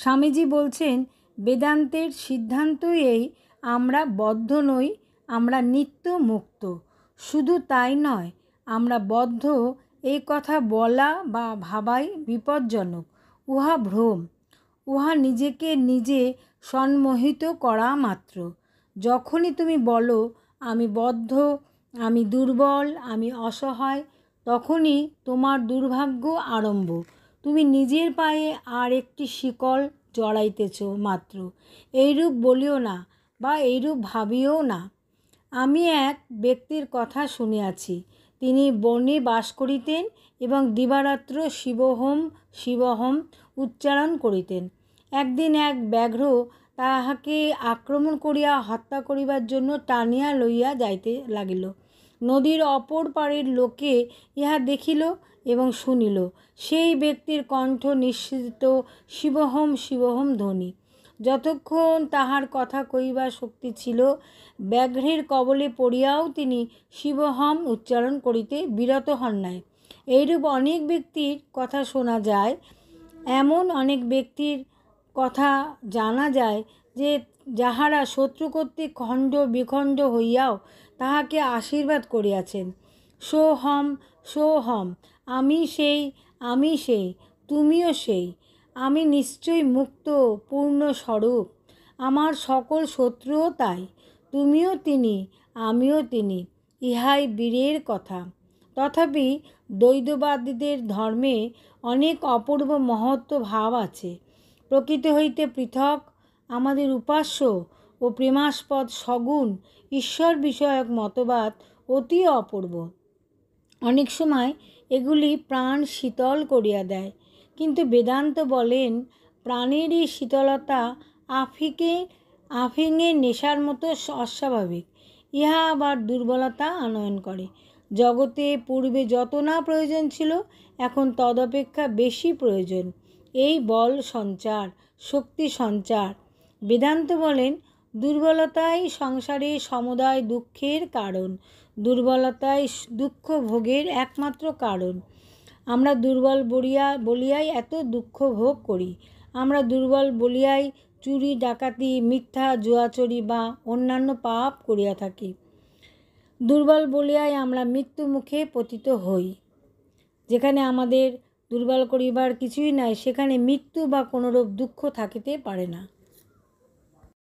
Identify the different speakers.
Speaker 1: স্বামীজি বলছেন, বেদান্তের সিদ্ধান্তই এই, আমরা বদ্ধ নই, আমরা নিত্য মুক্ত। শুধু তাই নয়, আমরা বদ্ধ এই কথা বলা বা ভাবাই বিপজ্জনক। উহা ভ্রম, উহা নিজেকে নিজে সম্মোহিত করা মাত্র। যখনই তুমি বলো আমি বদ্ধ, আমি দুর্বল, আমি অসহায়, তখনই তোমার দুর্ভাগ্য আরম্ভ। তুমি নিজের পায়ে আর একটি শিকল জড়াইতেছ মাত্র। এইরূপ বলিও না বা এইরূপ ভাবিও না। আমি এক ব্যক্তির কথা শুনিয়াছি। তিনি বনে বাস করিতেন এবং দিবারাত্র শিবহোম শিবহোম উচ্চারণ করিতেন। একদিন এক ব্যাঘ্র তাহাকে আক্রমণ করিয়া হত্যা করিবার জন্য টানিয়া লইয়া যাইতে লাগিল। নদীর অপর পারের লোকে ইহা দেখিল এবং শুনিল। সেই ব্যক্তির কণ্ঠ নিঃসৃত শিবহোম শিবহোম ধ্বনি। যতক্ষণ তাহার কথা কইবার শক্তি ছিল, ব্যাঘ্রের কবলে পড়িয়াও তিনি শিবহোম উচ্চারণ করিতে বিরত হন নাই। এইরূপ অনেক ব্যক্তির কথা শোনা যায়। এমন অনেক ব্যক্তির কথা জানা যায় যে যাহারা শত্রু কর্তৃক খণ্ড বিখণ্ড হইয়াও তাহাকে আশীর্বাদ করিয়াছেন। সোহম সোহম, আমি সেই, আমি সেই, তুমিও সেই। আমি নিশ্চয়ই মুক্ত পূর্ণ স্বরূপ। আমার সকল শত্রুও তাই। তুমিও তিনি, আমিও তিনি। ইহাই বীরের কথা। তথাপি দ্বৈতবাদীদের ধর্মে অনেক অপূর্ব মহত্ব ভাব আছে। প্রকৃতি হইতে পৃথক আমাদের উপাস্য ও প্রেমাস্পদ সগুণ ঈশ্বর বিষয়ক মতবাদ অতি অপূর্ব। অনেক সময় এগুলি প্রাণ শীতল করিয়া দেয়, কিন্তু বেদান্ত বলেন প্রাণের এই শীতলতা আফিংয়ের নেশার মতো অস্বাভাবিক। ইহা আবার দুর্বলতা আনয়ন করে। জগতে পূর্বে যত না প্রয়োজন ছিল, এখন তদপেক্ষা বেশি প্রয়োজন এই বল সঞ্চার, শক্তি সঞ্চার। বেদান্ত বলেন দুর্বলতাই সংসারে সমুদয় দুঃখের কারণ, দুর্বলতাই দুঃখ ভোগের একমাত্র কারণ। আমরা দুর্বল বলিয়াই এত দুঃখ ভোগ করি। আমরা দুর্বল বলিয়াই চুরি ডাকাতি মিথ্যা জুয়াচুরি বা অন্যান্য পাপ করিয়া থাকি। দুর্বল বলিয়াই আমরা মৃত্যু মুখে পতিত হই। যেখানে আমাদের দুর্বল করিবার কিছুই নাই, সেখানে মৃত্যু বা কোনোরূপ দুঃখ থাকিতে পারে না।